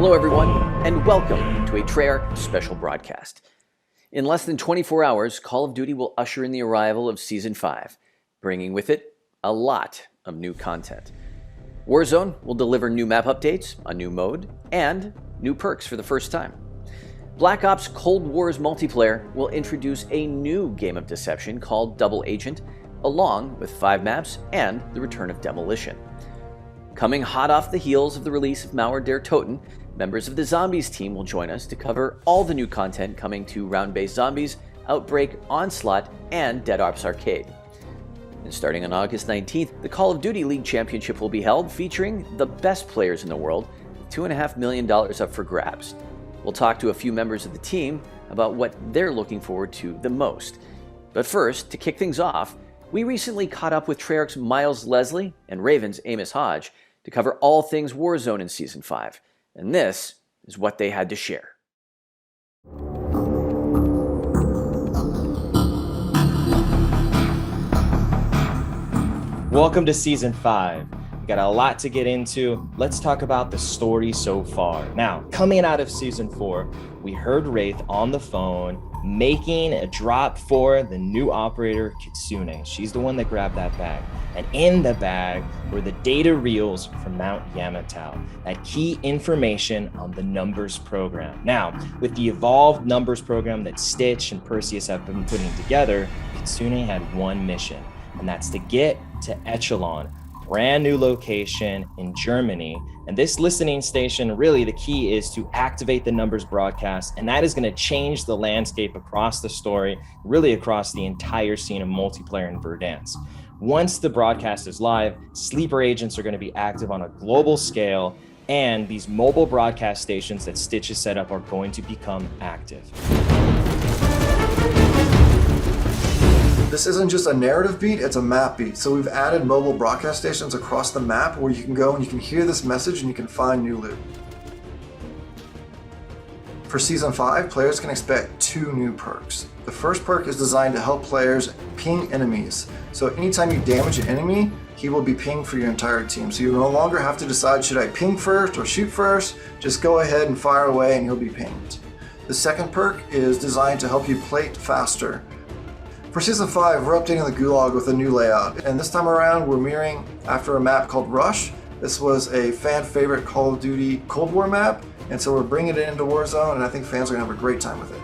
Hello everyone, and welcome to a Treyarch special broadcast. In less than 24 hours, Call of Duty will usher in the arrival of Season 5, bringing with it a lot of new content. Warzone will deliver new map updates, a new mode, and new perks for the first time. Black Ops Cold War's multiplayer will introduce a new game of deception called Double Agent, along with 5 maps and the return of Demolition. Coming hot off the heels of the release of Mauer der Toten, members of the Zombies team will join us to cover all the new content coming to Round-Based Zombies, Outbreak, Onslaught, and Dead Ops Arcade. And starting on August 19th, the Call of Duty League Championship will be held, featuring the best players in the world, with $2.5 million up for grabs. We'll talk to a few members of the team about what they're looking forward to the most. But first, to kick things off, we recently caught up with Treyarch's Miles Leslie and Raven's Amos Hodge to cover all things Warzone in Season 5. And this is what they had to share. Welcome to Season 5. We got a lot to get into. Let's talk about the story so far. Now, coming out of Season 4, we heard Wraith on the phone making a drop for the new operator, Kitsune. She's the one that grabbed that bag. And in the bag were the data reels from Mount Yamantau, that key information on the numbers program. Now, with the evolved numbers program that Stitch and Perseus have been putting together, Kitsune had one mission, and that's to get to Echelon, brand new location in Germany. And this listening station, really the key is to activate the numbers broadcast, and that is going to change the landscape across the story, really across the entire scene of multiplayer in Verdansk. Once the broadcast is live, sleeper agents are going to be active on a global scale, and these mobile broadcast stations that Stitch has set up are going to become active. This isn't just a narrative beat, it's a map beat. So we've added mobile broadcast stations across the map where you can go and you can hear this message and you can find new loot. For Season 5, players can expect 2 new perks. The first perk is designed to help players ping enemies. So anytime you damage an enemy, he will be pinged for your entire team. So you no longer have to decide, should I ping first or shoot first? Just go ahead and fire away and he'll be pinged. The second perk is designed to help you plate faster. For Season 5, we're updating the Gulag with a new layout, and this time around we're mirroring after a map called Rush. This was a fan favorite Call of Duty Cold War map, and so we're bringing it into Warzone, and I think fans are going to have a great time with it.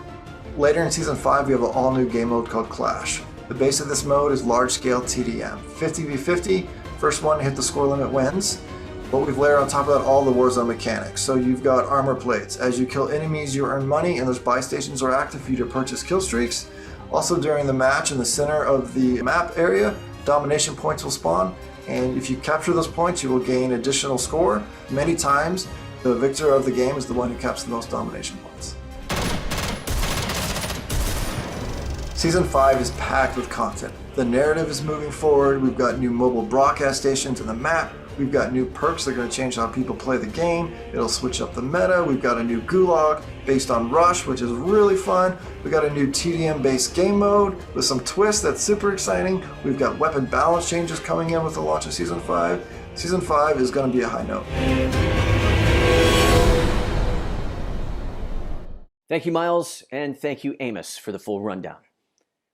Later in Season 5, we have an all-new game mode called Clash. The base of this mode is large-scale TDM, 50v50, first one to hit the score limit wins. But we've layered on top of that all the Warzone mechanics. So you've got armor plates. As you kill enemies, you earn money, and those buy stations are active for you to purchase kill streaks. Also during the match in the center of the map area, domination points will spawn, and if you capture those points, you will gain additional score. Many times, the victor of the game is the one who captures the most domination points. Season 5 is packed with content. The narrative is moving forward, we've got new mobile broadcast stations in the map, we've got new perks that are going to change how people play the game, it'll switch up the meta, we've got a new Gulag based on Rush, which is really fun, we've got a new TDM based game mode with some twists that's super exciting, we've got weapon balance changes coming in with the launch of Season 5. Season 5 is going to be a high note. Thank you, Miles, and thank you, Amos, for the full rundown.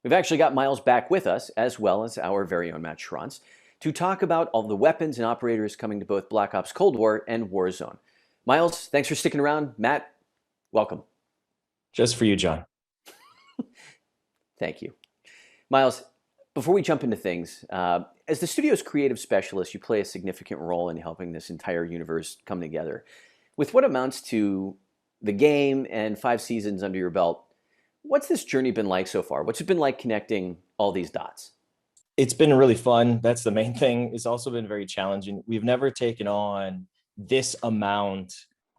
We've actually got Miles back with us, as well as our very own Matt Schrantz, to talk about all the weapons and operators coming to both Black Ops Cold War and Warzone. Miles, thanks for sticking around. Matt, welcome. Just for you, John. Thank you. Miles, before we jump into things, as the studio's creative specialist, you play a significant role in helping this entire universe come together. With what amounts to the game and 5 seasons under your belt, what's this journey been like so far? What's it been like connecting all these dots? It's been really fun. That's the main thing. It's also been very challenging. We've never taken on this amount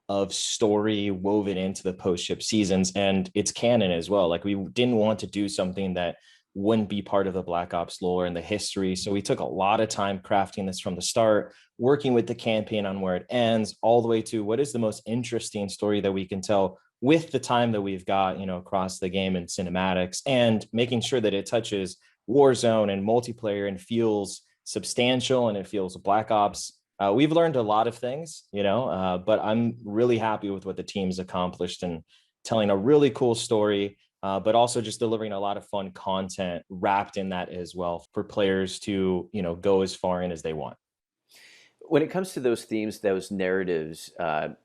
of story woven into the post-ship seasons, and it's canon as well. Like, we didn't want to do something that wouldn't be part of the Black Ops lore and the history. So we took a lot of time crafting this from the start, working with the campaign on where it ends, all the way to what is the most interesting story that we can tell with the time that we've got, across the game and cinematics, and making sure that it touches Warzone and multiplayer and feels substantial and it feels Black Ops We've learned a lot of things, but I'm really happy with what the team's accomplished and telling a really cool story, but also just delivering a lot of fun content wrapped in that as well for players to, go as far in as they want. When it comes to those themes, those narratives,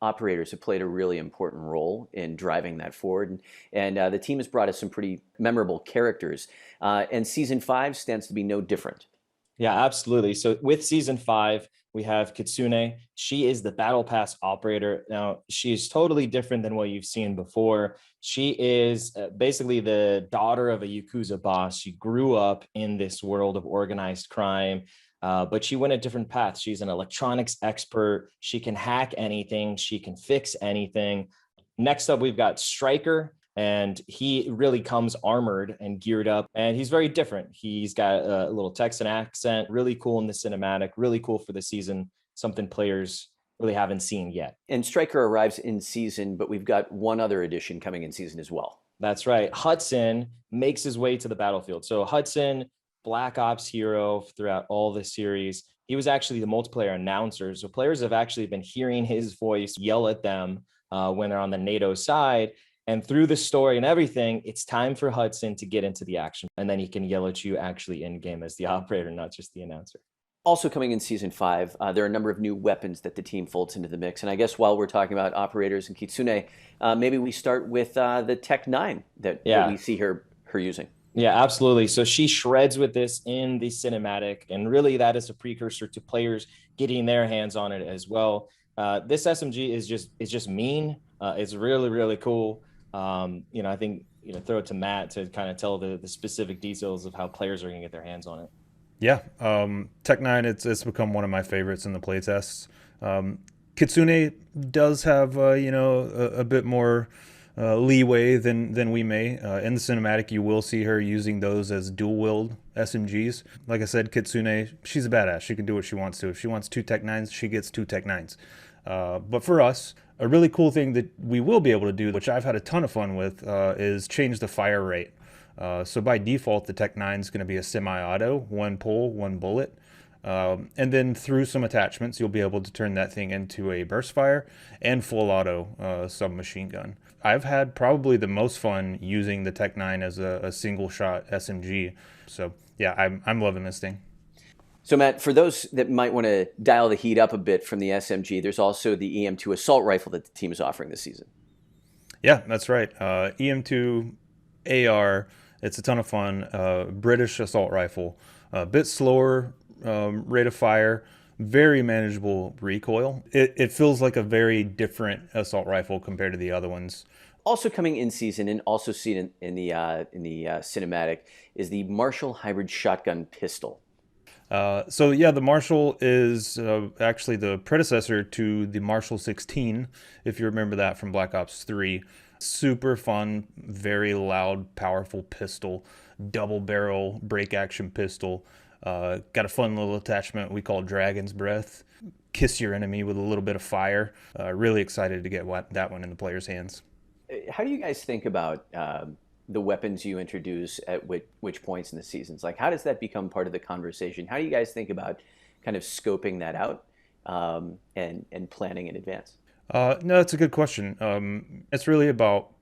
operators have played a really important role in driving that forward. And the team has brought us some pretty memorable characters. And season 5 stands to be no different. Yeah, absolutely. So with season 5, we have Kitsune. She is the battle pass operator. Now, she's totally different than what you've seen before. She is basically the daughter of a Yakuza boss. She grew up in this world of organized crime, but she went a different path. She's an electronics expert. She can hack anything. She can fix anything. Next up, we've got Striker, and he really comes armored and geared up, and he's very different. He's got a little Texan accent, really cool in the cinematic, really cool for the season, something players really haven't seen yet. And Striker arrives in season, but we've got one other addition coming in season as well. That's right. Hudson makes his way to the battlefield. So Hudson, Black Ops hero throughout all the series. He was actually the multiplayer announcer. So players have actually been hearing his voice yell at them when they're on the NATO side. And through the story and everything, it's time for Hudson to get into the action. And then he can yell at you actually in game as the operator, not just the announcer. Also coming in season 5, there are a number of new weapons that the team folds into the mix. And I guess while we're talking about operators and Kitsune, maybe we start with the Tech 9 that we see her using. Yeah, absolutely. So she shreds with this in the cinematic, and really that is a precursor to players getting their hands on it as well. This SMG is just mean. It's really, really cool. I think, throw it to Matt to kind of tell the specific details of how players are going to get their hands on it. Yeah. Tech 9, it's become one of my favorites in the playtests. Kitsune does have, a bit more leeway than we may. In the cinematic, you will see her using those as dual-wield SMGs. Like I said, Kitsune, she's a badass. She can do what she wants to. If she wants 2 Tech 9s, she gets 2 Tech 9s. But for us, a really cool thing that we will be able to do, which I've had a ton of fun with, is change the fire rate. So by default, the Tech 9 is going to be a semi-auto, 1 pull, 1 bullet. And then through some attachments, you'll be able to turn that thing into a burst fire and full auto submachine gun. I've had probably the most fun using the Tech 9 as a single shot SMG. So yeah, I'm loving this thing. So Matt, for those that might want to dial the heat up a bit from the SMG, there's also the Em2 Assault Rifle that the team is offering this season. Yeah, that's right. Em2 AR, it's a ton of fun. British assault rifle, a bit slower rate of fire, very manageable recoil. It feels like a very different assault rifle compared to the other ones. Also coming in season and also seen in the cinematic is the Marshall Hybrid Shotgun Pistol. So yeah, the Marshall is actually the predecessor to the Marshall 16, if you remember that from Black Ops 3. Super fun, very loud, powerful pistol, double barrel break action pistol. Got a fun little attachment we call Dragon's Breath. Kiss your enemy with a little bit of fire. Really excited to get that one in the players' hands. How do you guys think about the weapons you introduce at which points in the seasons? Like, how does that become part of the conversation? How do you guys think about kind of scoping that out and planning in advance? No, that's a good question. It's really about,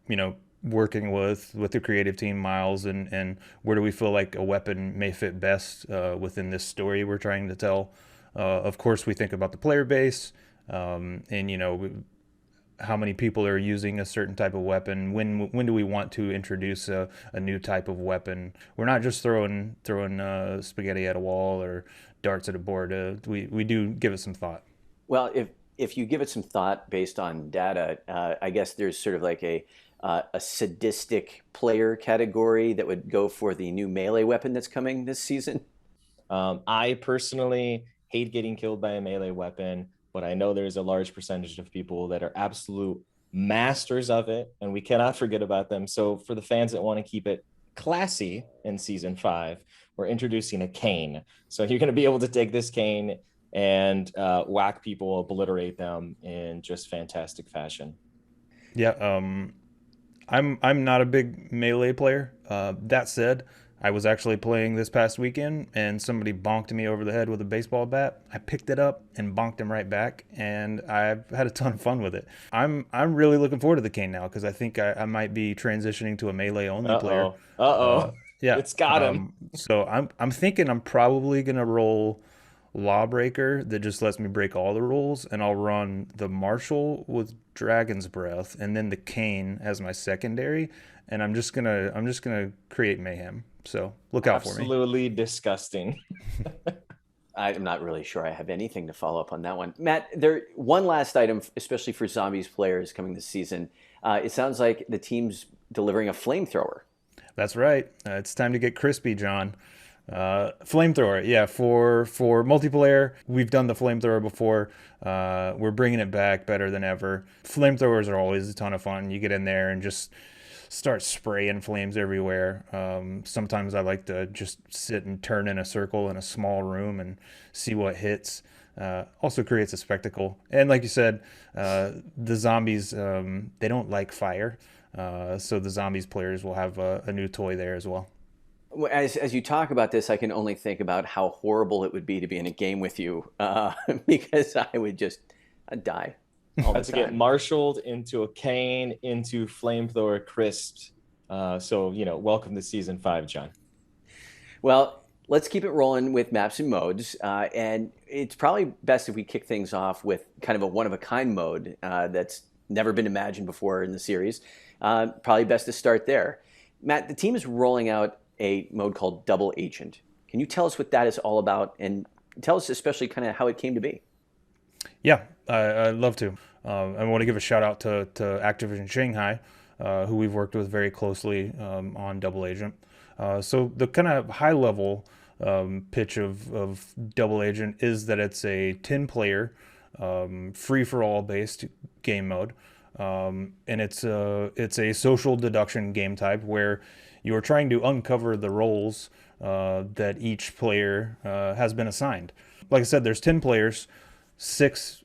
working with the creative team, Miles, and where do we feel like a weapon may fit best within this story we're trying to tell. Of course, we think about the player base and, how many people are using a certain type of weapon. When do we want to introduce a new type of weapon? We're not just throwing spaghetti at a wall or darts at a board. We do give it some thought. Well, if you give it some thought based on data, I guess there's sort of like a sadistic player category that would go for the new melee weapon that's coming this season. I personally hate getting killed by a melee weapon, but I know there's a large percentage of people that are absolute masters of it, and we cannot forget about them. So for the fans that want to keep it classy in season 5, we're introducing a cane. So you're going to be able to take this cane and whack people, obliterate them in just fantastic fashion. Yeah, I'm not a big melee player. That said, I was actually playing this past weekend and somebody bonked me over the head with a baseball bat. I picked it up and bonked him right back, and I've had a ton of fun with it. I'm really looking forward to the cane now because I think I might be transitioning to a melee only player. Yeah. It's got him. So I'm thinking I'm probably gonna roll Lawbreaker that just lets me break all the rules, and I'll run the Marshal with Dragon's Breath and then the cane as my secondary, and I'm just gonna create mayhem. So look out for me. Absolutely disgusting. I'm not really sure I have anything to follow up on that one. Matt, one last item, especially for Zombies players coming this season. It sounds like the team's delivering a Flamethrower. That's right. It's time to get crispy, John. Flamethrower, yeah. For multiplayer, we've done the Flamethrower before. We're bringing it back better than ever. Flamethrowers are always a ton of fun. You get in there and just start spraying flames everywhere. Sometimes I like to just sit and turn in a circle in a small room and see what hits. Also creates a spectacle. And like you said, the zombies, they don't like fire. So the Zombies players will have a new toy there as well. As you talk about this, I can only think about how horrible it would be to be in a game with you, because I would just die all the to time. get marshaled into a cane, into Flamethrower crisps. So, welcome to season 5, John. Well, let's keep it rolling with maps and modes. And it's probably best if we kick things off with kind of a one-of-a-kind mode that's never been imagined before in the series. Probably best to start there. Matt, the team is rolling out a mode called Double Agent. Can you tell us what that is all about, and tell us especially kind of how it came to be? Yeah, I'd love to. I want to give a shout out to Activision Shanghai, who we've worked with very closely on Double Agent. So the kind of high level pitch of Double Agent is that it's a 10-player free-for-all based game mode. And it's a social deduction game type where you are trying to uncover the roles that each player has been assigned. Like I said, there's 10 players, 6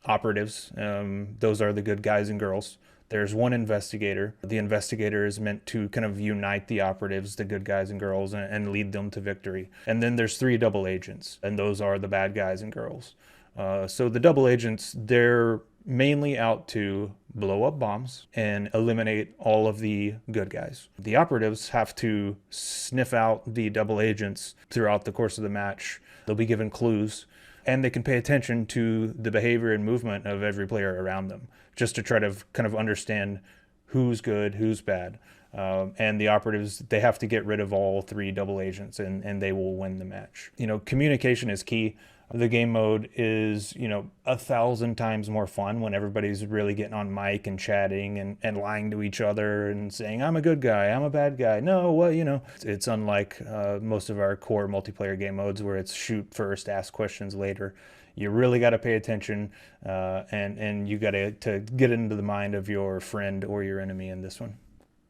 operatives. Those are the good guys and girls. There's 1 investigator. The investigator is meant to kind of unite the operatives, the good guys and girls, and lead them to victory. And then there's 3 double agents, and those are the bad guys and girls. So the double agents, they're mainly out to blow up bombs and eliminate all of the good guys. The operatives have to sniff out the double agents throughout the course of the match. They'll be given clues, and they can pay attention to the behavior and movement of every player around them, just to try to kind of understand who's good, who's bad. And the operatives, they have to get rid of all 3 double agents, and they will win the match. Communication is key. The game mode is, 1,000 times more fun when everybody's really getting on mic and chatting and lying to each other and saying, I'm a good guy, I'm a bad guy. No, well, it's unlike most of our core multiplayer game modes where it's shoot first, ask questions later. You really got to pay attention and you got to get into the mind of your friend or your enemy in this one.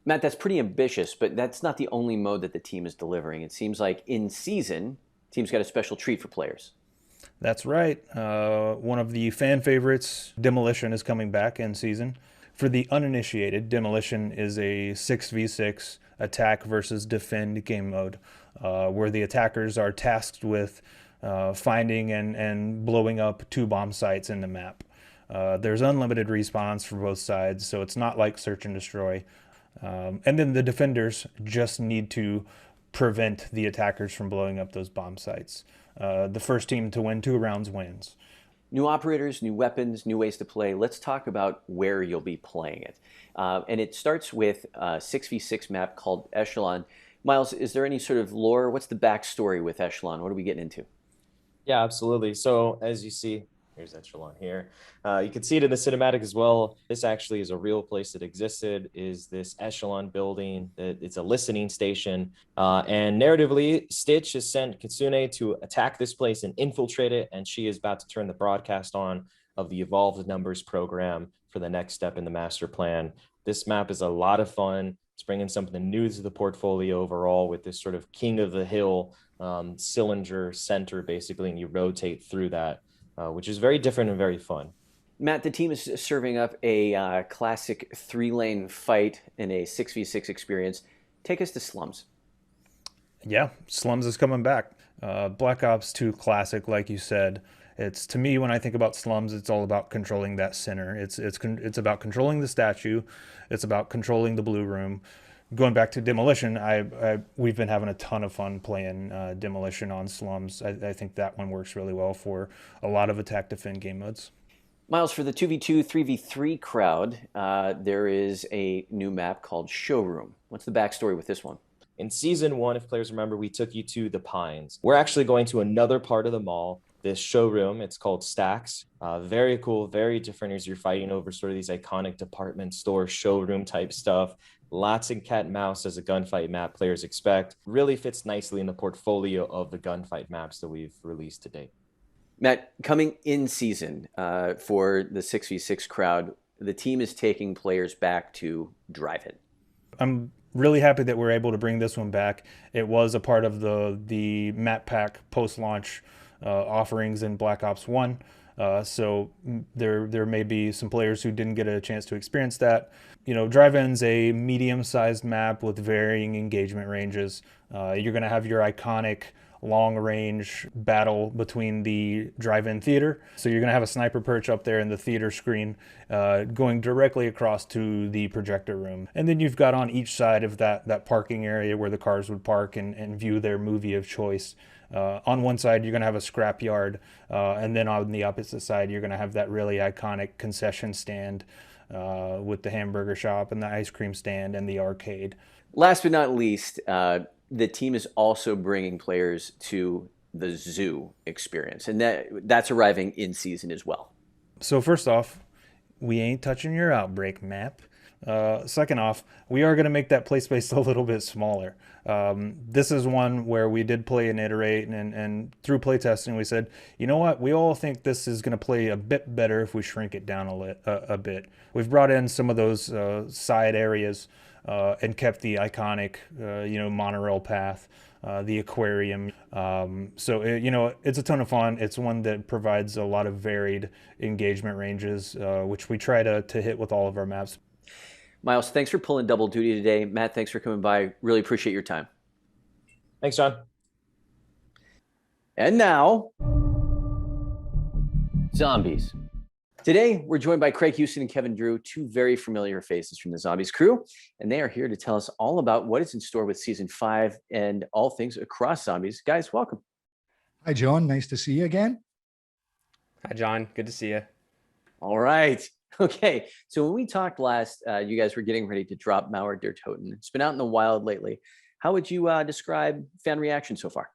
Matt, that's pretty ambitious, but that's not the only mode that the team is delivering. It seems like in season, the team's got a special treat for players. That's right. One of the fan favorites, Demolition, is coming back in season. For the uninitiated, Demolition is a 6v6 attack versus defend game mode, where the attackers are tasked with finding and blowing up 2 bomb sites in the map. There's unlimited respawns for both sides, so it's not like search and destroy. And then the defenders just need to prevent the attackers from blowing up those bomb sites. The first team to win 2 rounds wins. New operators, new weapons, new ways to play. Let's talk about where you'll be playing it. And it starts with a 6v6 map called Echelon. Miles, is there any sort of lore? What's the backstory with Echelon? What are we getting into? Yeah, absolutely. So as you see, here's Echelon here. You can see it in the cinematic as well. This actually is a real place that existed, is this Echelon building. It's a listening station. And narratively, Stitch has sent Kitsune to attack this place and infiltrate it. And she is about to turn the broadcast on of the Evolved Numbers program for the next step in the master plan. This map is a lot of fun. It's bringing something new to the portfolio overall with this sort of king of the hill cylinder center, basically, and you rotate through that. Which is very different and very fun. Matt, the team is serving up a classic 3-lane fight in a 6v6 experience. Take us to Slums. Yeah, Slums is coming back. Black Ops 2 Classic, like you said. It's, to me, when I think about Slums, it's all about controlling that center. It's about controlling the statue. It's about controlling the blue room. Going back to Demolition, we've been having a ton of fun playing Demolition on Slums. I think that one works really well for a lot of attack defend game modes. Miles, for the 2v2, 3v3 crowd, there is a new map called Showroom. What's the backstory with this one? In season 1, if players remember, we took you to the Pines. We're actually going to another part of the mall, this showroom. It's called Stacks. Very cool, very different as you're fighting over sort of these iconic department store showroom type stuff. Lots of cat and mouse as a gunfight map players expect. Really fits nicely in the portfolio of the gunfight maps that we've released to date. Matt, coming in season for the 6v6 crowd, the team is taking players back to Drive-In. I'm really happy that we're able to bring this one back. It was a part of the map pack post-launch offerings in Black Ops 1. So there may be some players who didn't get a chance to experience that. You know, Drive-In's a medium-sized map with varying engagement ranges. You're going to have your iconic long-range battle between the drive-in theater. So you're going to have a sniper perch up there in the theater screen going directly across to the projector room. And then you've got on each side of that parking area where the cars would park and view their movie of choice. On one side, you're going to have a scrap yard. And then on the opposite side, you're going to have that really iconic concession stand with the hamburger shop and the ice cream stand and the arcade. Last but not least, the team is also bringing players to the zoo experience, and that's arriving in season as well. So first off, we ain't touching your Outbreak map. Second off, we are going to make that play space a little bit smaller. This is one where we did play and iterate, and through playtesting, we said, you know what, we all think this is going to play a bit better if we shrink it down a bit. We've brought in some of those side areas and kept the iconic, monorail path, the aquarium. It's a ton of fun. It's one that provides a lot of varied engagement ranges, which we try to hit with all of our maps. Miles, thanks for pulling double duty today. Matt, thanks for coming by. Really appreciate your time. Thanks, John. And now, zombies. Today, we're joined by Craig Houston and Kevin Drew, two very familiar faces from the Zombies crew, and they are here to tell us all about what is in store with Season 5 and all things across Zombies. Guys, welcome. Hi, John. Nice to see you again. Hi, John. Good to see you. All right. Okay. So when we talked last, you guys were getting ready to drop Mauer Der Toten. It's been out in the wild lately. How would you describe fan reaction so far?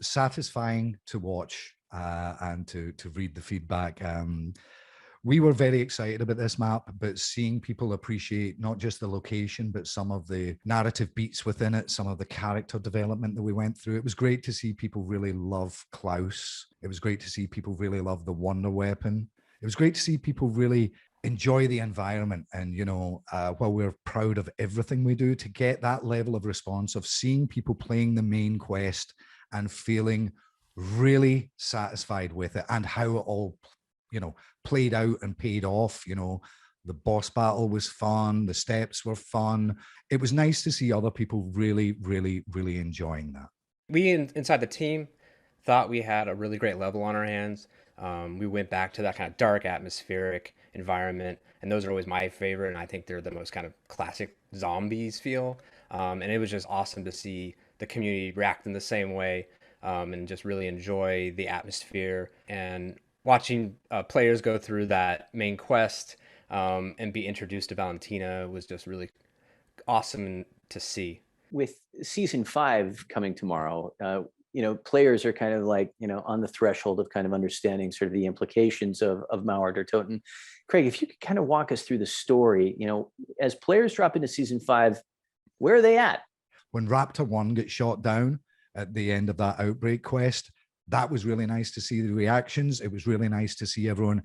Satisfying to watch. And to read the feedback. We were very excited about this map, but seeing people appreciate not just the location, but some of the narrative beats within it, some of the character development that we went through. It was great to see people really love Klaus. It was great to see people really love the Wonder Weapon. It was great to see people really enjoy the environment. And, while we're proud of everything we do, to get that level of response of seeing people playing the main quest and feeling really satisfied with it and how it all, played out and paid off. The boss battle was fun. The steps were fun. It was nice to see other people really, really, really enjoying that. We inside the team thought we had a really great level on our hands. We went back to that kind of dark atmospheric environment, and those are always my favorite, and I think they're the most kind of classic zombies feel. And it was just awesome to see the community react in the same way. And just really enjoy the atmosphere, and watching players go through that main quest and be introduced to Valentina was just really awesome to see. With Season 5 coming tomorrow, players are kind of like, on the threshold of kind of understanding sort of the implications of Mauer Der Toten. Craig, if you could kind of walk us through the story, as players drop into Season 5, where are they at? When Raptor 1 gets shot down at the end of that Outbreak quest, that was really nice to see the reactions. It was really nice to see everyone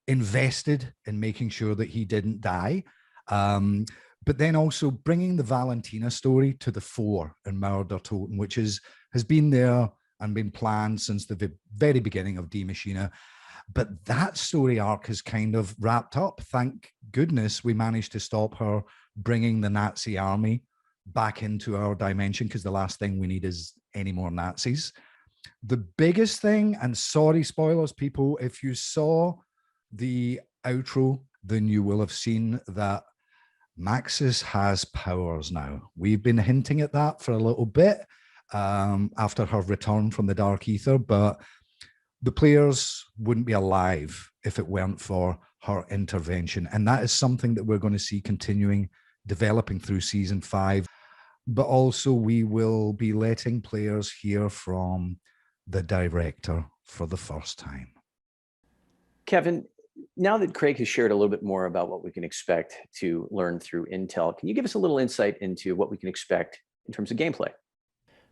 invested in making sure that he didn't die. But then also bringing the Valentina story to the fore in Mauer Der Toten, which has been there and been planned since the very beginning of Die Maschine. But that story arc has kind of wrapped up. Thank goodness we managed to stop her bringing the Nazi army back into our dimension, because the last thing we need is any more Nazis. The biggest thing, and sorry, spoilers, people, if you saw the outro, then you will have seen that Maxis has powers now. We've been hinting at that for a little bit after her return from the Dark Ether, but the players wouldn't be alive if it weren't for her intervention. And that is something that we're going to see continuing, developing through season 5. But also we will be letting players hear from the director for the first time. Kevin, now that Craig has shared a little bit more about what we can expect to learn through Intel, can you give us a little insight into what we can expect in terms of gameplay?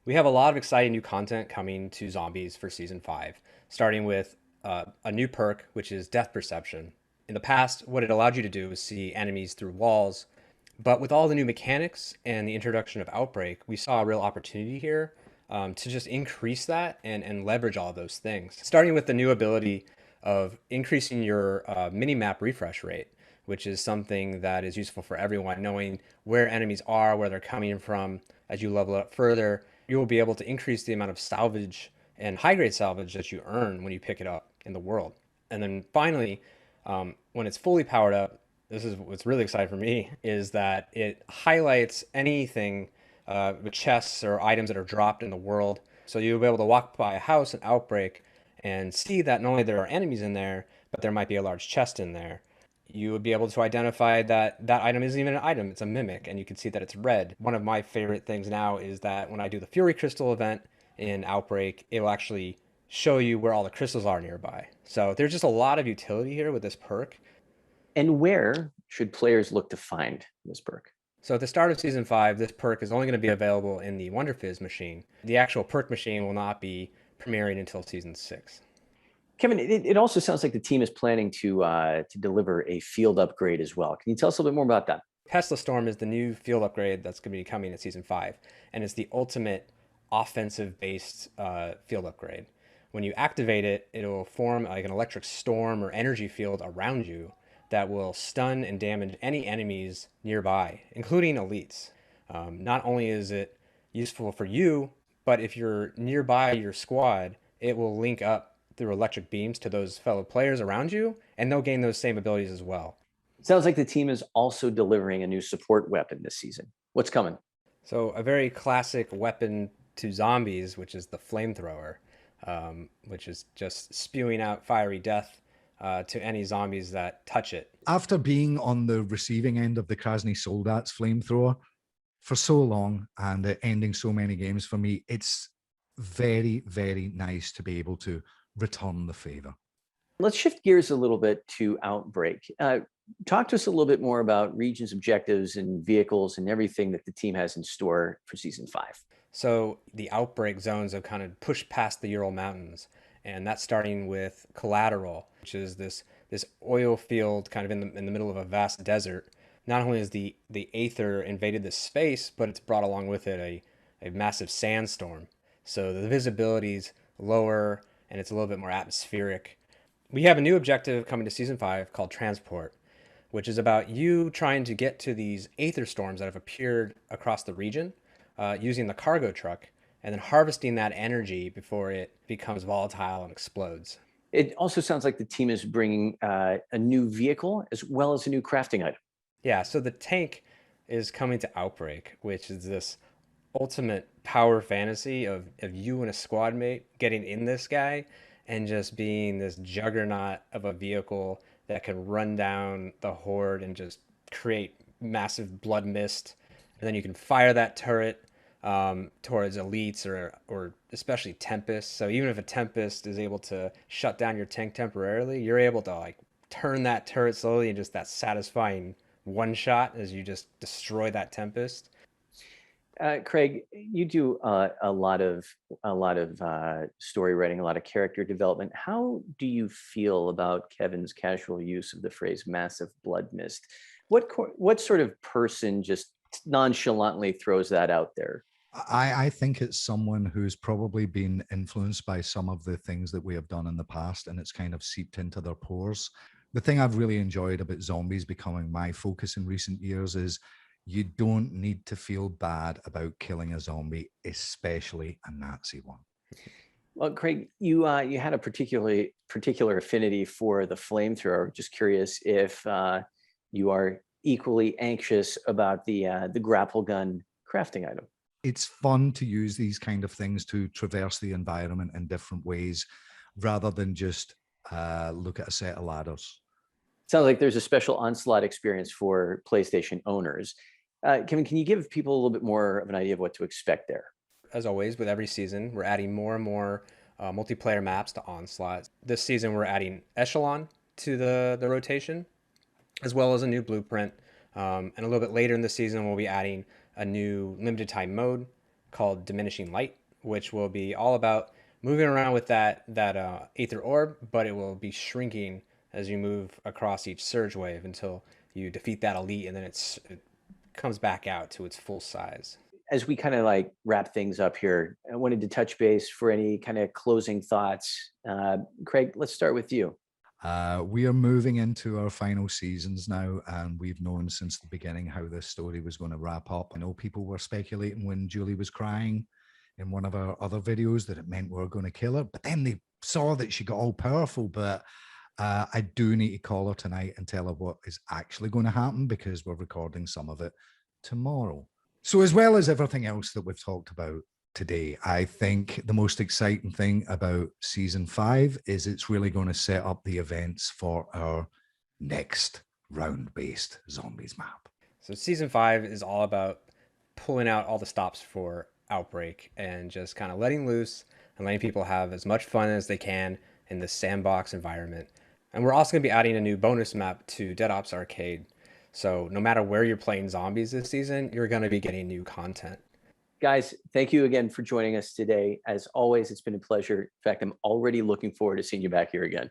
We have a lot of exciting new content coming to Zombies for Season 5, starting with a new perk, which is Death Perception. In the past, what it allowed you to do was see enemies through walls, but with all the new mechanics and the introduction of Outbreak, we saw a real opportunity here to just increase that and leverage all of those things. Starting with the new ability of increasing your mini-map refresh rate, which is something that is useful for everyone, knowing where enemies are, where they're coming from. As you level up further, you will be able to increase the amount of salvage and high-grade salvage that you earn when you pick it up in the world. And then finally, when it's fully powered up, this is what's really exciting for me, is that it highlights anything with chests or items that are dropped in the world. So you'll be able to walk by a house in Outbreak and see that not only there are enemies in there, but there might be a large chest in there. You would be able to identify that that item isn't even an item, it's a mimic, and you can see that it's red. One of my favorite things now is that when I do the Fury Crystal event in Outbreak, it will actually show you where all the crystals are nearby. So there's just a lot of utility here with this perk. And where should players look to find this perk? So at the start of Season 5, this perk is only going to be available in the Wonder Fizz machine. The actual perk machine will not be premiering until Season 6. Kevin, it also sounds like the team is planning to deliver a field upgrade as well. Can you tell us a little bit more about that? Tesla Storm is the new field upgrade that's going to be coming in Season 5, and it's the ultimate offensive-based field upgrade. When you activate it, it will form like an electric storm or energy field around you that will stun and damage any enemies nearby, including elites. Not only is it useful for you, but if you're nearby your squad, it will link up through electric beams to those fellow players around you, and they'll gain those same abilities as well. It sounds like the team is also delivering a new support weapon this season. What's coming? So a very classic weapon to zombies, which is the Flamethrower, which is just spewing out fiery death to any zombies that touch it. After being on the receiving end of the Krasny Soldat's Flamethrower for so long and ending so many games for me, it's very, very nice to be able to return the favor. Let's shift gears a little bit to Outbreak. Talk to us a little bit more about regions, objectives, and vehicles and everything that the team has in store for Season 5. So the Outbreak Zones have kind of pushed past the Ural Mountains, and that's starting with Collateral, which is this oil field kind of in the middle of a vast desert. Not only has the Aether invaded this space, but it's brought along with it a massive sandstorm. So the visibility's lower, and it's a little bit more atmospheric. We have a new objective coming to Season 5 called Transport, which is about you trying to get to these Aether storms that have appeared across the region using the cargo truck, and then harvesting that energy before it becomes volatile and explodes. It also sounds like the team is bringing a new vehicle as well as a new crafting item. Yeah, so the tank is coming to Outbreak, which is this ultimate power fantasy of you and a squad mate getting in this guy and just being this juggernaut of a vehicle that can run down the horde and just create massive blood mist. And then you can fire that turret towards elites or especially Tempest. So even if a Tempest is able to shut down your tank temporarily, you're able to like turn that turret slowly and just that satisfying one shot as you just destroy that Tempest. Craig, you do a lot of story writing, a lot of character development. How do you feel about Kevin's casual use of the phrase "massive blood mist"? What sort of person just nonchalantly throws that out there? I think it's someone who's probably been influenced by some of the things that we have done in the past, and it's kind of seeped into their pores. The thing I've really enjoyed about zombies becoming my focus in recent years is You don't need to feel bad about killing a zombie, especially a Nazi one. Well, Craig, you had a particular affinity for the flamethrower. Just curious if you are equally anxious about the grapple gun crafting item. It's fun to use these kind of things to traverse the environment in different ways, rather than just look at a set of ladders. Sounds like there's a special Onslaught experience for PlayStation owners. Kevin, can you give people a little bit more of an idea of what to expect there? As always, with every season, we're adding more and more multiplayer maps to Onslaught. This season, we're adding Echelon to the rotation, as well as a new blueprint. And a little bit later in the season, we'll be adding a new limited time mode called Diminishing Light, which will be all about moving around with that Aether Orb, but it will be shrinking as you move across each surge wave until you defeat that elite, and then it comes back out to its full size. As we kind of like wrap things up here, I wanted to touch base for any kind of closing thoughts. Craig, let's start with you. We are moving into our final seasons now, and we've known since the beginning how this story was going to wrap up. I know people were speculating when Julie was crying in one of our other videos that it meant we were going to kill her, but then they saw that she got all powerful. But I do need to call her tonight and tell her what is actually going to happen, because we're recording some of it tomorrow. So as well as everything else that we've talked about today, I think the most exciting thing about season 5 is it's really going to set up the events for our next round-based zombies map. So season 5 is all about pulling out all the stops for Outbreak and just kind of letting loose and letting people have as much fun as they can in the sandbox environment. And we're also going to be adding a new bonus map to Dead Ops Arcade. So no matter where you're playing zombies this season, you're going to be getting new content. Guys, thank you again for joining us today. As always, it's been a pleasure. In fact, I'm already looking forward to seeing you back here again.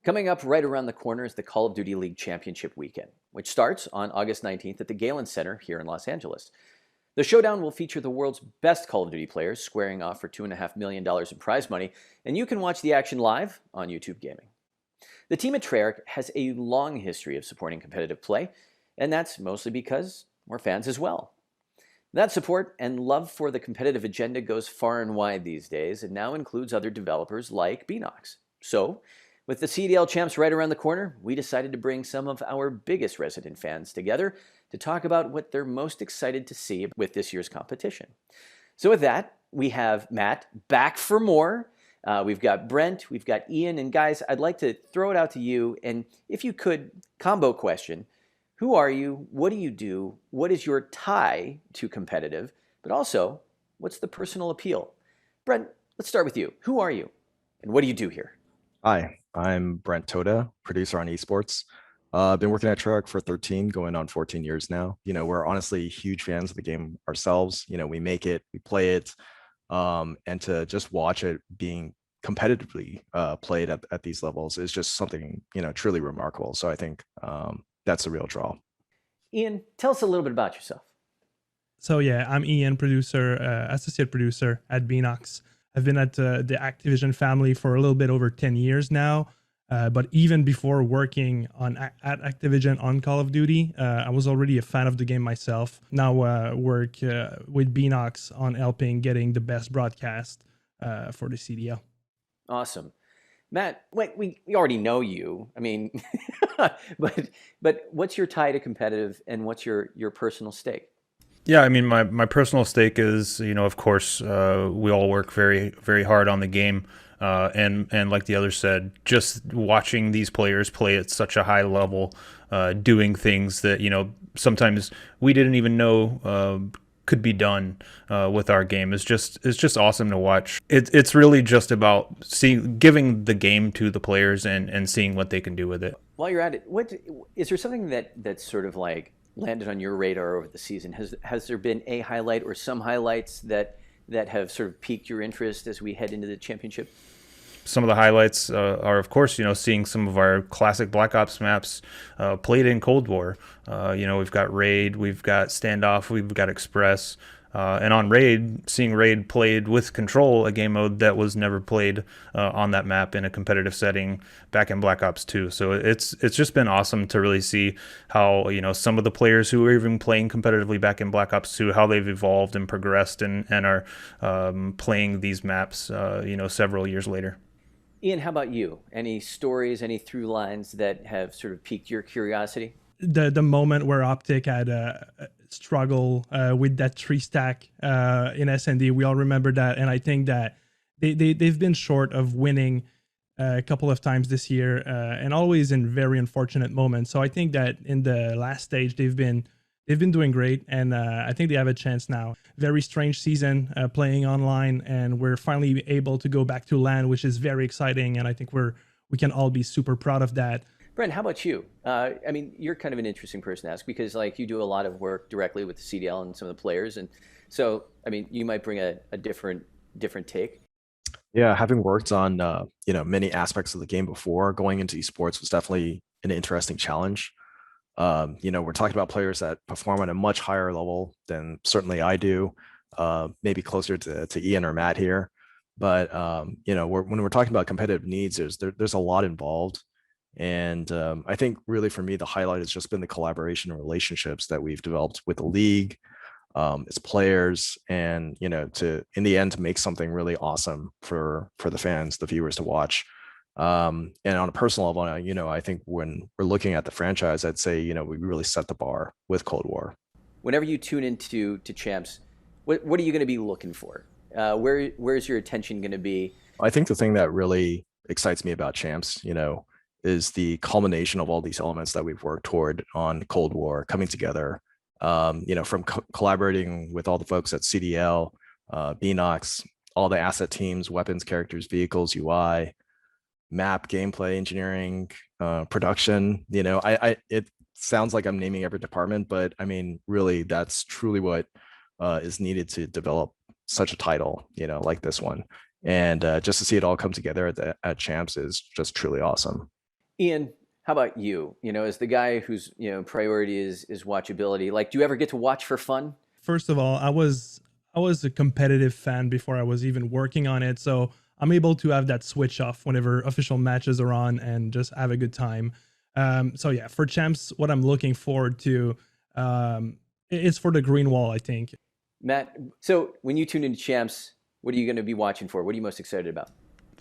Coming up right around the corner is the Call of Duty League Championship weekend, which starts on August 19th at the Galen Center here in Los Angeles. The showdown will feature the world's best Call of Duty players squaring off for $2.5 million in prize money, and you can watch the action live on YouTube Gaming. The team at Treyarch has a long history of supporting competitive play, and that's mostly because we're fans as well. That support and love for the competitive agenda goes far and wide these days, and now includes other developers like Beanox. So, with the CDL champs right around the corner, we decided to bring some of our biggest resident fans together to talk about what they're most excited to see with this year's competition. So with that, we have Matt back for more. We've got Brent, we've got Ian, and guys, I'd like to throw it out to you, and if you could, combo question. Who are you? What do you do? What is your tie to competitive? But also, what's the personal appeal? Brent, let's start with you. Who are you? And what do you do here? Hi, I'm Brent Toda, producer on esports. I've been working at Treyarch for 13, going on 14 years now. We're honestly huge fans of the game ourselves. We make it, we play it, and to just watch it being competitively played at these levels is just something, truly remarkable. So I think that's a real draw. Ian, tell us a little bit about yourself. So yeah, I'm Ian, producer, associate producer at Beanox. I've been at the Activision family for a little bit over 10 years now. But even before working at Activision on Call of Duty, I was already a fan of the game myself. Now work with Beanox on helping getting the best broadcast for the CDL. Awesome. Matt, wait, we already know you. I mean, but what's your tie to competitive, and what's your personal stake? Yeah, I mean, my personal stake is, of course, we all work very, very hard on the game. And like the others said, just watching these players play at such a high level, doing things that, sometimes we didn't even know could be done with our game is just awesome to watch. It's really just about giving the game to the players and seeing what they can do with it. While you're at it, what is there something that's sort of like landed on your radar over the season? Has there been a highlight or some highlights that have sort of piqued your interest as we head into the championship? Some of the highlights are, of course, seeing some of our classic Black Ops maps played in Cold War. We've got Raid, we've got Standoff, we've got Express. And on Raid, seeing Raid played with control, a game mode that was never played on that map in a competitive setting back in Black Ops 2. So it's just been awesome to really see how, some of the players who were even playing competitively back in Black Ops 2, how they've evolved and progressed and are playing these maps, several years later. Ian, how about you? Any stories, any through lines that have sort of piqued your curiosity? The moment where Optic had a struggle with that 3-stack in SND, we all remember that, and I think that they've been short of winning a couple of times this year, and always in very unfortunate moments. So I think that in the last stage they've been doing great, and I think they have a chance now. Very strange season playing online, and we're finally able to go back to LAN, which is very exciting, and I think we can all be super proud of that. Brent, how about you? You're kind of an interesting person to ask because you do a lot of work directly with the CDL and some of the players. And so, you might bring a different take. Yeah, having worked on, many aspects of the game before, going into esports was definitely an interesting challenge. We're talking about players that perform at a much higher level than certainly I do, maybe closer to Ian or Matt here. But, when we're talking about competitive needs, there's a lot involved. And I think really for me, the highlight has just been the collaboration and relationships that we've developed with the league, its players, and, to, in the end, to make something really awesome for the fans, the viewers to watch. And on a personal level, I think when we're looking at the franchise, I'd say, we really set the bar with Cold War. Whenever you tune into Champs, what are you going to be looking for? Where's your attention going to be? I think the thing that really excites me about Champs, is the culmination of all these elements that we've worked toward on Cold War coming together, from collaborating with all the folks at CDL, Beanox, all the asset teams, weapons, characters, vehicles, UI, map, gameplay, engineering, production. It sounds like I'm naming every department, but really that's truly what is needed to develop such a title, like this one. And just to see it all come together at Champs is just truly awesome. Ian, how about you? As the guy whose priority is watchability, do you ever get to watch for fun? First of all, I was a competitive fan before I was even working on it, so I'm able to have that switch off whenever official matches are on and just have a good time. So yeah, for Champs, what I'm looking forward to is for the green wall, I think. Matt, so when you tune into Champs, what are you going to be watching for? What are you most excited about?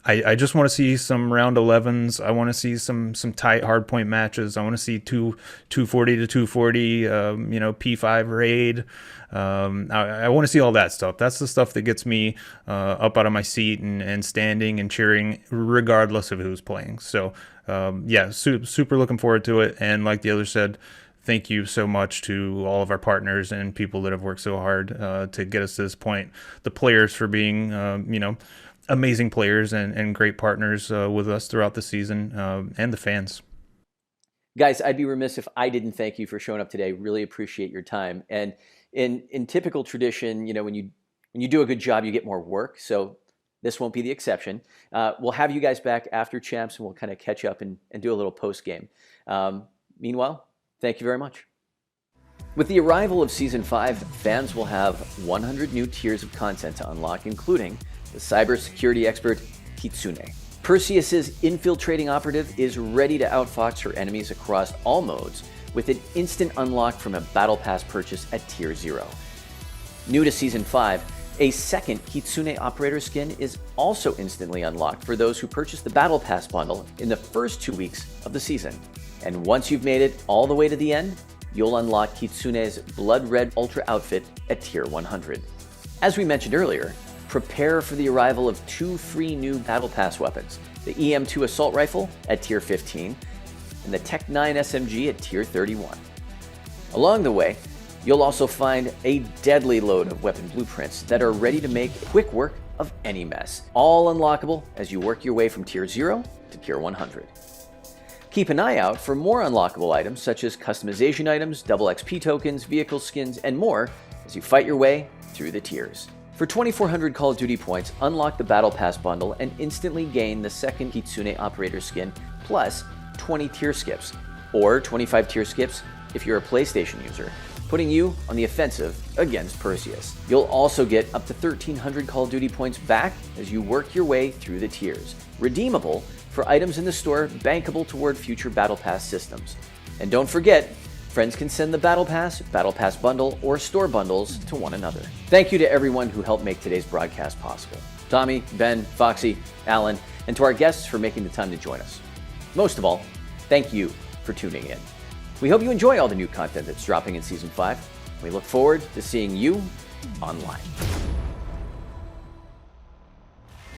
I just want to see some round 11s. I want to see some tight hardpoint matches. I want to see 240 to 240, P5 raid. I want to see all that stuff. That's the stuff that gets me up out of my seat and standing and cheering regardless of who's playing. So super looking forward to it. And like the other said, thank you so much to all of our partners and people that have worked so hard to get us to this point. The players for being, amazing players and great partners with us throughout the season, and the fans. Guys, I'd be remiss if I didn't thank you for showing up today. Really appreciate your time. And in typical tradition, when you do a good job, you get more work. So this won't be the exception. We'll have you guys back after Champs, and we'll kind of catch up and do a little post game. Meanwhile, thank you very much. With the arrival of Season 5, fans will have 100 new tiers of content to unlock, including the cybersecurity expert Kitsune. Perseus's infiltrating operative is ready to outfox her enemies across all modes with an instant unlock from a Battle Pass purchase at Tier 0. New to Season 5, a second Kitsune operator skin is also instantly unlocked for those who purchase the Battle Pass bundle in the first 2 weeks of the season. And once you've made it all the way to the end, you'll unlock Kitsune's Blood Red Ultra outfit at Tier 100. As we mentioned earlier, prepare for the arrival of 2 free new Battle Pass weapons, the Em2 Assault Rifle at Tier 15 and the Tech 9 SMG at Tier 31. Along the way, you'll also find a deadly load of weapon blueprints that are ready to make quick work of any mess, all unlockable as you work your way from Tier 0 to Tier 100. Keep an eye out for more unlockable items such as customization items, double XP tokens, vehicle skins, and more as you fight your way through the tiers. For 2,400 Call of Duty points, unlock the Battle Pass bundle and instantly gain the second Kitsune operator skin plus 20 tier skips, or 25 tier skips if you're a PlayStation user. putting you on the offensive against Perseus. You'll also get up to 1,300 Call of Duty points back as you work your way through the tiers, redeemable for items in the store, bankable toward future Battle Pass systems. And don't forget, friends can send the Battle Pass bundle, or store bundles to one another. Thank you to everyone who helped make today's broadcast possible. Tommy, Ben, Foxy, Alan, and to our guests for making the time to join us. Most of all, thank you for tuning in. We hope you enjoy all the new content that's dropping in Season 5. We look forward to seeing you online.